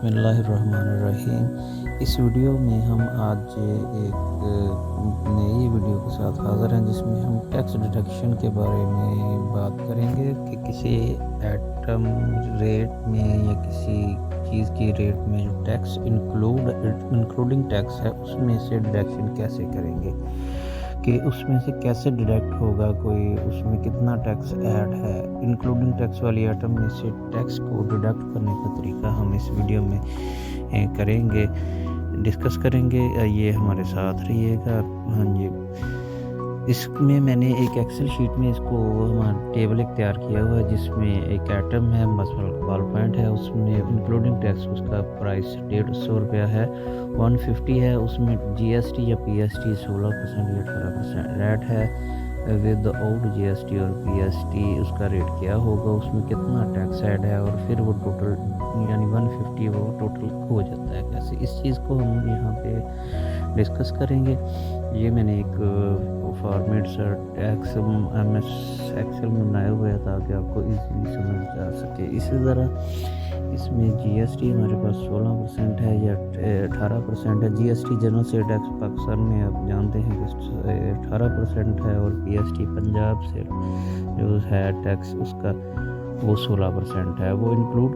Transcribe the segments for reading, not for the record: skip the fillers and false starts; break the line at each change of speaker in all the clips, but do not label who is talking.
बिस्मिल्लाहिर्रहमानिर्रहीम। इस वीडियो में हम आज एक नई वीडियो के साथ हाज़िर हैं, जिसमें हम टैक्स डिडक्शन के बारे में बात करेंगे कि किसी आइटम रेट में या किसी चीज़ की रेट में जो टैक्स इंक्लूडिंग टैक्स है उसमें से डिडक्शन कैसे करेंगे, कि उसमें से कैसे डिडक्ट होगा, कोई उसमें कितना टैक्स ऐड है। इंक्लूडिंग टैक्स वाली आइटम में से टैक्स को डिडक्ट करने का तरीका हम इस वीडियो में करेंगे, डिस्कस करेंगे। ये हमारे साथ रहिएगा। हाँ जी, इसमें मैंने एक एक्सेल शीट में इसको हमारा टेबल एक तैयार किया हुआ है, जिसमें एक आइटम है मसल बॉल पॉइंट है, उसमें इंक्लूडिंग टैक्स उसका प्राइस 150 रुपया है, 150 है। उसमें जीएसटी या पीएसटी 16% या 18% रेट है। विदाउट जीएसटी और पीएसटी उसका रेट क्या होगा, उसमें कितना टैक्स ऐड है, और फिर वो टोटल यानी 150 वो टोटल हो जाता है कैसे। इस चीज़ को हम यहाँ पे डिस्कस करेंगे। ये मैंने एक format sir tax MS excel में बनाया हुआ है ताकि आपको इजीली समझ आ सके। इसी तरह इसमें जीएसटी हमारे पास 16% है या 18% है। जीएसटी जनरल से टैक्स पाकिस्तान में आप जानते हैं कि 18% है, और पीएसटी पंजाब से जो है टैक्स उसका वो 16% है। वो इंक्लूड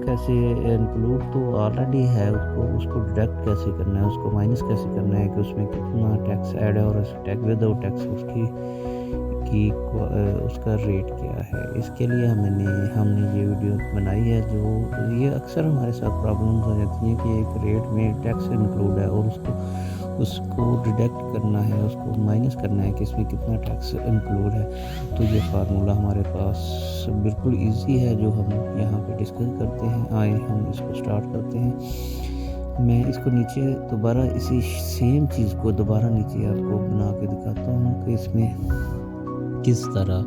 तो ऑलरेडी है, उसको डिडक्ट कैसे करना है, उसको माइनस कैसे करना है, कि उसमें कितना टैक्स ऐड है, और टैक्स विदाउट टैक्स उसका रेट क्या है। इसके लिए हमने ये वीडियो बनाई है। जो ये अक्सर हमारे साथ प्रॉब्लम्स हो जाती हैं कि एक रेट में टैक्स इंक्लूड है और उसको डिडक्ट करना है, उसको माइनस करना है कि इसमें कितना टैक्स इंक्लूड है। तो ये फार्मूला हमारे पास बिल्कुल इजी है जो हम यहाँ पे डिस्कस करते हैं। आए हम इसको स्टार्ट करते हैं। मैं इसको नीचे दोबारा इसी सेम चीज़ को दोबारा नीचे आपको बना के दिखाता हूँ कि इसमें किस तरह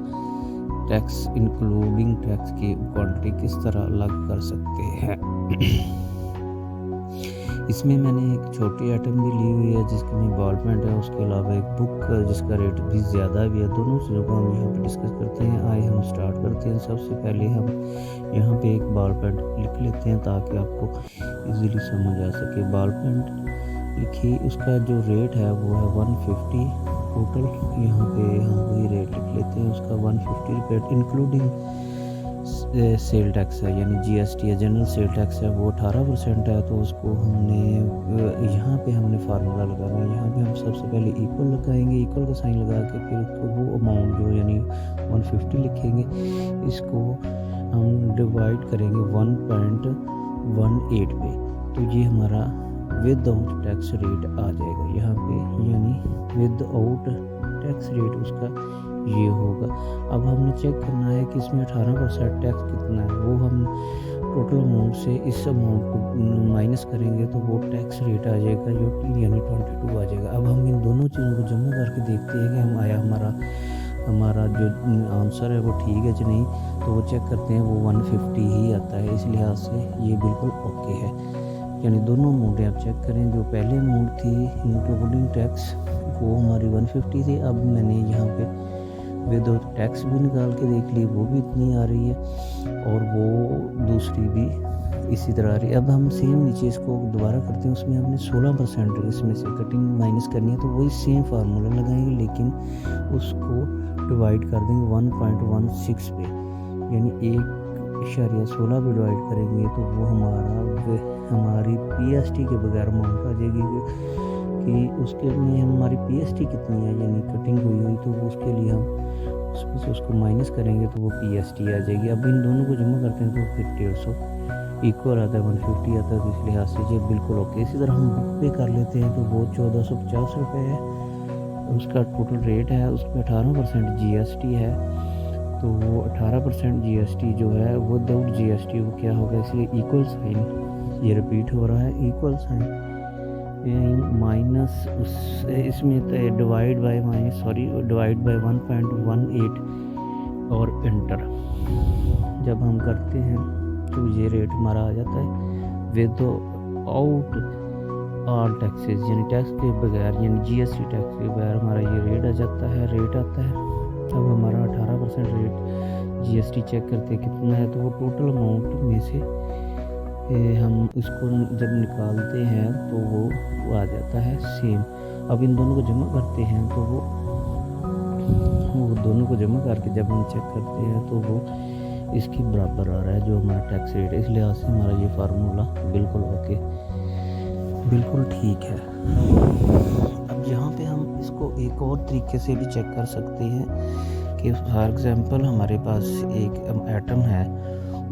टैक्स इंक्लूडिंग टैक्स की क्वांटिटी किस तरह अलग कर सकते हैं। इसमें मैंने एक छोटी आइटम भी ली हुई है जिसमें बॉल पेन है, उसके अलावा एक बुक जिसका रेट भी ज़्यादा भी है। दोनों चीज़ों को हम यहाँ पे डिस्कस करते हैं। आइए हम स्टार्ट करते हैं। सबसे पहले हम यहाँ पे एक बॉल पेन लिख लेते हैं ताकि आपको इजीली समझ आ सके। बॉल पेन लिखिए, उसका जो रेट है वो है 150 टोटल। यहाँ पे हम वही रेट लिख लेते हैं, उसका 150 रुपये इंक्लूडिंग सेल टैक्स है, यानी जीएसटी है। जनरल सेल टैक्स है वो 18% है। तो उसको यहाँ पे हमने फार्मूला लगाना है। यहाँ पे हम सबसे पहले इक्वल लगाएंगे, इक्वल का साइन लगा के फिर उसको वो अमाउंट जो यानी 150 लिखेंगे, इसको हम डिवाइड करेंगे 1.18 पे। तो ये हमारा विदाउट टैक्स रेट आ जाएगा यहाँ पे, यानी विदाउट टैक्स रेट उसका ये होगा। अब हमने चेक करना है कि इसमें 18% टैक्स कितना है। वो हम टोटल अमाउंट से इस अमाउंट को माइनस करेंगे तो वो टैक्स रेट आ जाएगा जो यानी 22 आ जाएगा। अब हम इन दोनों चीज़ों को जमा करके देखते हैं कि हमारा जो आंसर है वो ठीक है कि नहीं। तो वो चेक करते हैं, वो 150 ही आता है। इस लिहाज से ये बिल्कुल ओके है, यानी दोनों अमाउंटें आप चेक करें। जो पहले अमाउंट थी इंक्लूडिंग टैक्स वो हमारी 150 थी। अब मैंने यहाँ पे विदाउट टैक्स भी निकाल के देख ली, वो भी इतनी आ रही है, और वो दूसरी भी इसी तरह आ रही है। अब हम सेम नीचे इसको दोबारा करते हैं, उसमें हमने 16% इसमें से कटिंग माइनस करनी है। तो वही सेम फार्मूला लगाएंगे, लेकिन उसको डिवाइड कर देंगे 1.16 पे, यानी 1.16 पे डिवाइड करेंगे तो वो हमारी पीएसटी के बगैर अमाउंट आ जाएगी कि उसके में हमारी पीएसटी कितनी है, यानी कटिंग हुई तो उसके लिए हम उसमें से उसको माइनस करेंगे तो वो पीएसटी आ जाएगी। अब इन दोनों को जमा करते हैं तो फिर 150 इक्वल आता है 150 आता है। तो इस लिहाज से ये बिल्कुल ओके। इसी तरह हम बुक पे कर लेते हैं, तो वो 1450 रुपये है उसका टोटल रेट है। उसमें 18% जीएसटी है, तो वो 18% जीएसटी जो है वो विदाउट जीएसटी वो क्या होगा, इसलिए इक्वल साइन ये रिपीट हो रहा है, इक्वल साइन माइनस इसमें डिवाइड बाय 1.18 और इंटर जब हम करते हैं तो ये रेट हमारा आ जाता है विदाउट ऑल टैक्सेस, यानी टैक्स के बगैर, यानी जीएसटी टैक्स के बगैर हमारा ये रेट आता है। अब हमारा 18% रेट जीएसटी चेक करते हैं कितना है, तो वो टोटल अमाउंट में से हम इसको जब निकालते हैं तो वो आ जाता है सेम। अब इन दोनों को जमा करते हैं तो वो दोनों को जमा करके जब हम चेक करते हैं तो वो इसके बराबर आ रहा है जो हमारा टैक्स रेट। इस लिहाज से हमारा ये फार्मूला बिल्कुल ओके, बिल्कुल ठीक है। अब यहाँ पे हम इसको एक और तरीके से भी चेक कर सकते हैं कि फॉर एग्ज़ाम्पल हमारे पास एक आइटम है,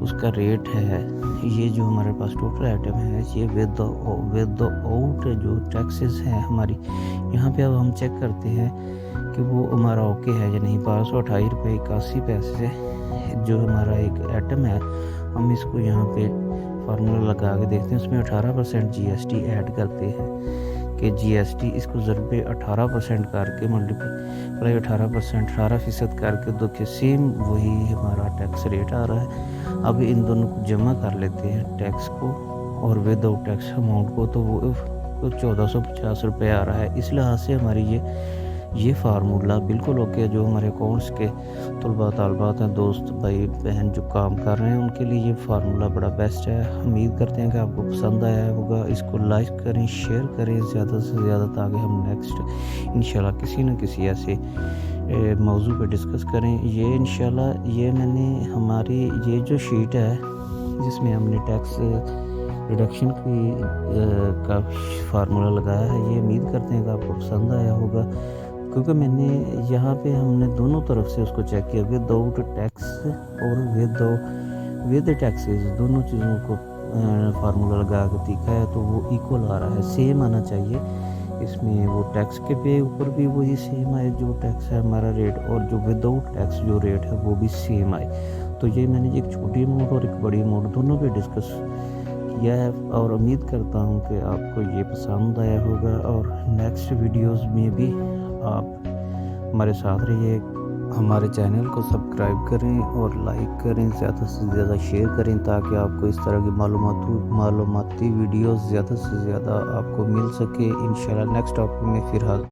उसका रेट है, ये जो हमारे पास टोटल आइटम है ये विद आउट जो टैक्सेस हैं हमारी, यहाँ पे अब हम चेक करते हैं कि वो हमारा ओके है या नहीं। 1228 रुपये 81 पैसे जो हमारा एक आइटम है, हम इसको यहाँ पे फार्मूला लगा के देखते हैं, उसमें 18% GST ऐड करते हैं कि GST इसको ज़रबे 18% करके मल्टीप्लाई 18% करके दो के सेम वही हमारा टैक्स रेट आ रहा है। अब इन दोनों को जमा कर लेते हैं टैक्स को और विदाउट टैक्स अमाउंट को, तो वो 1450 रुपये आ रहा है। इस लिहाज से हमारी ये फार्मूला बिल्कुल ओके है। जो हमारे अकाउंट्स के तलबा तलबात हैं, दोस्त भाई बहन जो काम कर रहे हैं, उनके लिए ये फार्मूला बड़ा बेस्ट है। उम्मीद करते हैं कि आपको पसंद आया होगा। इसको लाइक करें, शेयर करें ज़्यादा से ज़्यादा, ताकि हम नेक्स्ट इंशाल्लाह किसी न किसी ऐसे मौजू पे डिस्कस करें। ये इंशाल्लाह ये मैंने हमारी ये जो शीट है जिसमें हमने टैक्स रिडक्शन की का फार्मूला लगाया है, ये उम्मीद करते हैं कि आपको पसंद आया होगा, क्योंकि मैंने यहाँ पे हमने दोनों तरफ से उसको चेक किया, विदाउट टैक्स और विद टैक्सेस, दोनों चीज़ों को फार्मूला लगा के देखा है तो वो इक्वल आ रहा है, सेम आना चाहिए। इसमें वो टैक्स के पे ऊपर भी वही सेम आए जो टैक्स है हमारा रेट, और जो विदाउट टैक्स जो रेट है वो भी सेम आए। तो ये मैंने एक छोटी अमाउंट और एक बड़ी अमाउंट दोनों पे डिस्कस किया है, और उम्मीद करता हूँ कि आपको ये पसंद आया होगा। और नेक्स्ट वीडियोस में भी आप हमारे साथ रहिए। हमारे चैनल को सब्सक्राइब करें और लाइक करें, ज़्यादा से ज़्यादा शेयर करें, ताकि आपको इस तरह की मालूमाती वीडियोस ज़्यादा से ज़्यादा आपको मिल सके। इंशाल्लाह नेक्स्ट टॉपिक में फिर हाज़िर